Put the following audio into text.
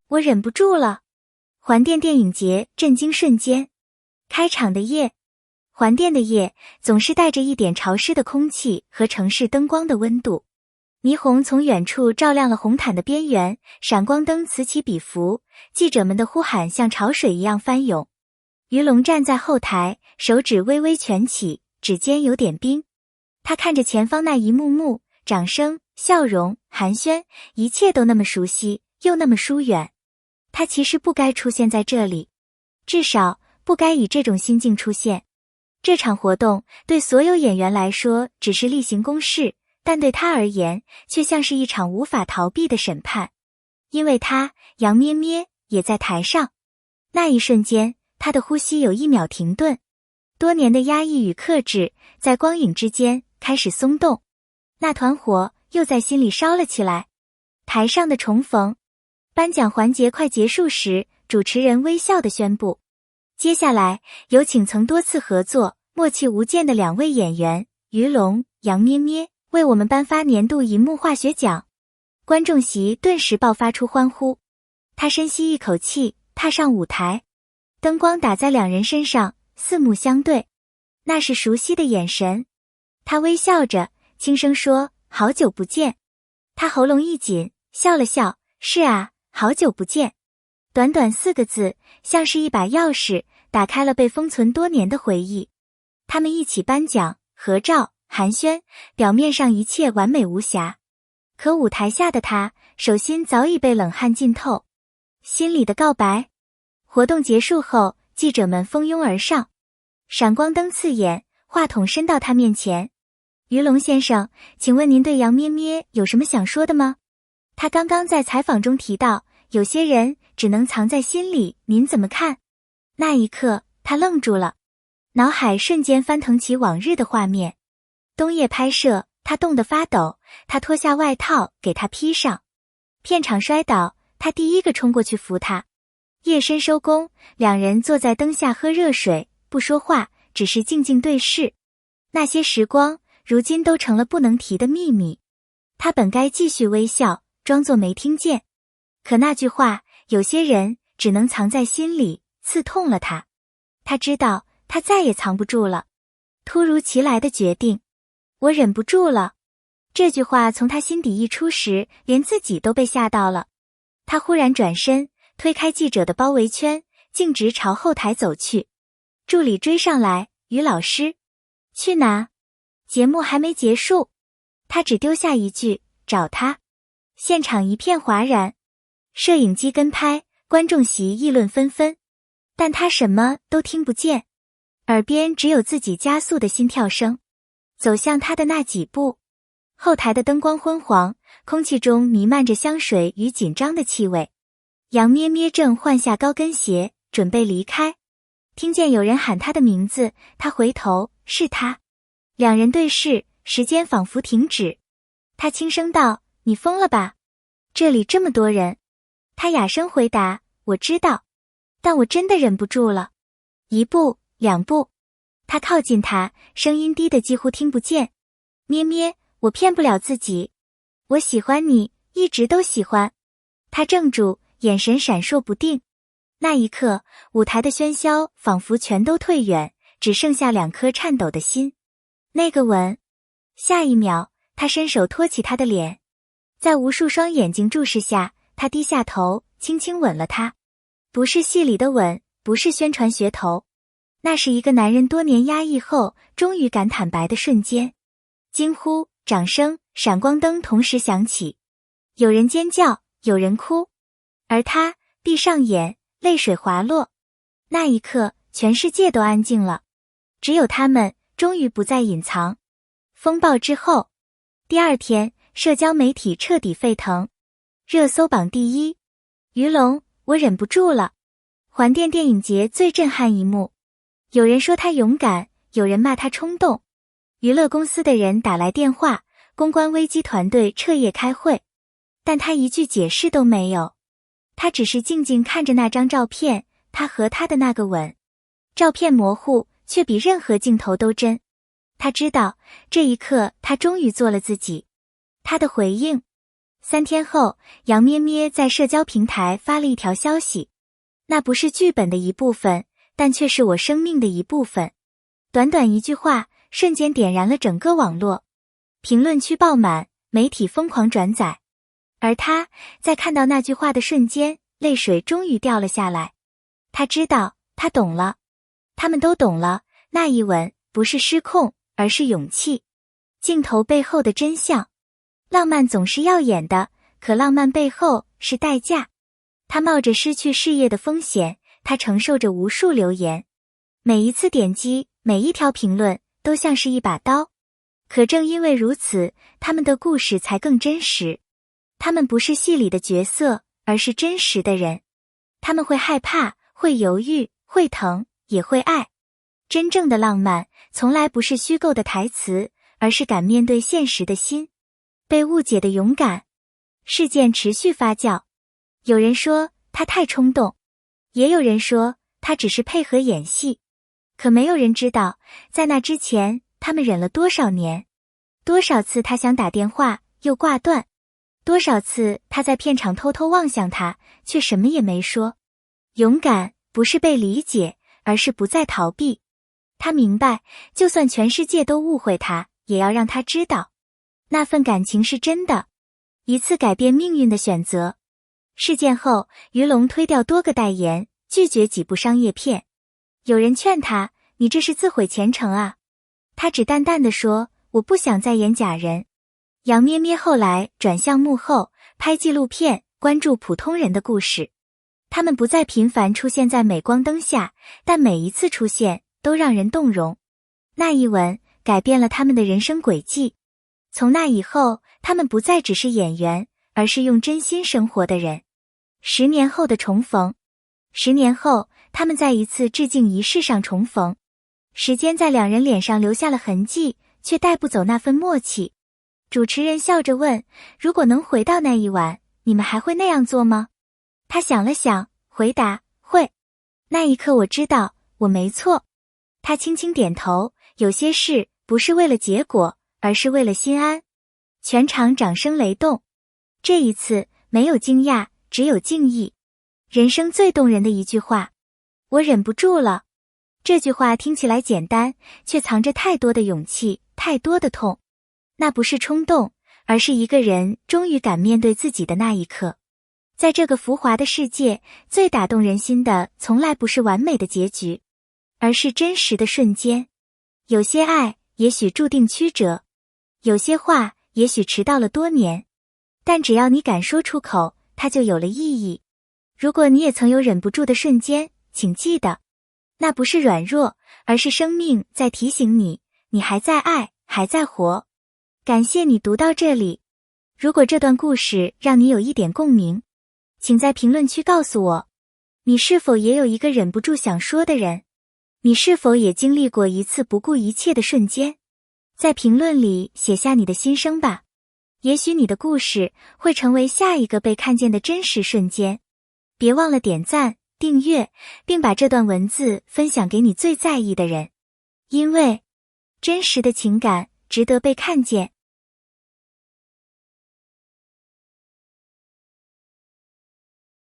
我忍不住了。环电电影节震惊瞬间。开场的夜，环电的夜总是带着一点潮湿的空气和城市灯光的温度。霓虹从远处照亮了红毯的边缘，闪光灯此起彼伏，记者们的呼喊像潮水一样翻涌。于龙站在后台，手指微微蜷起，指尖有点冰。他看着前方那一幕幕，掌声、笑容、寒暄，一切都那么熟悉，又那么疏远。他其实不该出现在这里，至少不该以这种心境出现。这场活动对所有演员来说只是例行公事，但对他而言却像是一场无法逃避的审判。因为他，杨咩咩，也在台上。那一瞬间，他的呼吸有1秒停顿。多年的压抑与克制，在光影之间开始松动。那团火又在心里烧了起来。台上的重逢。颁奖环节快结束时，主持人微笑地宣布，接下来有请曾多次合作、默契无间的2位演员于龙、杨咩咩为我们颁发年度银幕化学奖。观众席顿时爆发出欢呼。他深吸一口气，踏上舞台，灯光打在2人身上，四目相对，那是熟悉的眼神。他微笑着，轻声说：“好久不见。”他喉咙一紧，笑了笑：“是啊，好久不见。”短短4个字，像是一把钥匙，打开了被封存多年的回忆。他们一起颁奖、合照、寒暄，表面上一切完美无瑕。可舞台下的他，手心早已被冷汗浸透。心里的告白。活动结束后，记者们蜂拥而上，闪光灯刺眼，话筒伸到他面前：“于龙先生，请问您对杨咩咩有什么想说的吗？他刚刚在采访中提到，有些人只能藏在心里，您怎么看？”那一刻，他愣住了，脑海瞬间翻腾起往日的画面。冬夜拍摄，他冻得发抖，他脱下外套给他披上。片场摔倒，他第一个冲过去扶他。夜深收工，2人坐在灯下喝热水，不说话，只是静静对视。那些时光，如今都成了不能提的秘密。他本该继续微笑，装作没听见。可那句话，有些人只能藏在心里，刺痛了他。他知道，他再也藏不住了。突如其来的决定，我忍不住了。这句话从他心底溢出时，连自己都被吓到了。他忽然转身，推开记者的包围圈，径直朝后台走去。助理追上来：“于老师，去哪？节目还没结束。”他只丢下一句：“找他。”现场一片哗然，摄影机跟拍，观众席议论纷纷，但他什么都听不见，耳边只有自己加速的心跳声。走向他的那几步，后台的灯光昏黄，空气中弥漫着香水与紧张的气味。杨咩咩正换下高跟鞋，准备离开，听见有人喊他的名字，他回头，是他。2人对视，时间仿佛停止。他轻声道：“你疯了吧？这里这么多人。”他哑声回答：“我知道，但我真的忍不住了。”1步2步，他靠近他，声音低得几乎听不见：“咩咩，我骗不了自己，我喜欢你，一直都喜欢。”他怔住，眼神闪烁不定。那一刻，舞台的喧嚣仿佛全都退远，只剩下2颗颤抖的心。那个吻，下一秒，他伸手托起她的脸，在无数双眼睛注视下，他低下头，轻轻吻了她。不是戏里的吻，不是宣传噱头，那是一个男人多年压抑后，终于敢坦白的瞬间。惊呼、掌声、闪光灯同时响起，有人尖叫，有人哭，而他闭上眼，泪水滑落。那一刻，全世界都安静了，只有他们终于不再隐藏。风暴之后，第2天，社交媒体彻底沸腾，热搜榜第1，于龙，我忍不住了。环电电影节最震撼一幕，有人说他勇敢，有人骂他冲动。娱乐公司的人打来电话，公关危机团队彻夜开会，但他一句解释都没有。他只是静静看着那张照片，他和他的那个吻。照片模糊，却比任何镜头都真。他知道，这一刻他终于做了自己。他的回应， 3天后，杨咩咩在社交平台发了一条消息，那不是剧本的一部分，但却是我生命的一部分。短短一句话，瞬间点燃了整个网络，评论区爆满，媒体疯狂转载。而他在看到那句话的瞬间，泪水终于掉了下来。他知道，他懂了，他们都懂了，那一吻不是失控，而是勇气。镜头背后的真相，浪漫总是耀眼的，可浪漫背后是代价。他冒着失去事业的风险，他承受着无数流言，每一次点击，每一条评论都像是一把刀。可正因为如此，他们的故事才更真实。他们不是戏里的角色，而是真实的人。他们会害怕，会犹豫，会疼，也会爱。真正的浪漫从来不是虚构的台词，而是敢面对现实的心，被误解的勇敢。事件持续发酵，有人说他太冲动，也有人说他只是配合演戏。可没有人知道，在那之前，他们忍了多少年，多少次他想打电话又挂断，多少次他在片场偷偷望向他，却什么也没说。勇敢不是被理解，而是不再逃避。他明白，就算全世界都误会他，也要让他知道，那份感情是真的。一次改变命运的选择。事件后，于龙推掉多个代言，拒绝几部商业片。有人劝他，你这是自毁前程啊。他只淡淡地说，我不想再演假人。杨咩咩后来转向幕后，拍纪录片，关注普通人的故事。他们不再频繁出现在镁光灯下，但每一次出现都让人动容。那一吻改变了他们的人生轨迹。从那以后，他们不再只是演员，而是用真心生活的人。10年后的重逢。10年后，他们在一次致敬仪式上重逢。时间在两人脸上留下了痕迹，却带不走那份默契。主持人笑着问，如果能回到那一晚，你们还会那样做吗？他想了想，回答，会。那一刻我知道，我没错。他轻轻点头，有些事不是为了结果，而是为了心安。全场掌声雷动。这一次没有惊讶，只有敬意。人生最动人的一句话，我忍不住了。这句话听起来简单，却藏着太多的勇气，太多的痛。那不是冲动，而是一个人终于敢面对自己的那一刻。在这个浮华的世界，最打动人心的从来不是完美的结局，而是真实的瞬间。有些爱也许注定曲折，有些话也许迟到了多年，但只要你敢说出口，它就有了意义。如果你也曾有忍不住的瞬间，请记得，那不是软弱，而是生命在提醒你，你还在爱，还在活。感谢你读到这里。如果这段故事让你有一点共鸣，请在评论区告诉我，你是否也有一个忍不住想说的人？你是否也经历过一次不顾一切的瞬间？在评论里写下你的心声吧，也许你的故事会成为下一个被看见的真实瞬间。别忘了点赞、订阅，并把这段文字分享给你最在意的人，因为真实的情感值得被看见。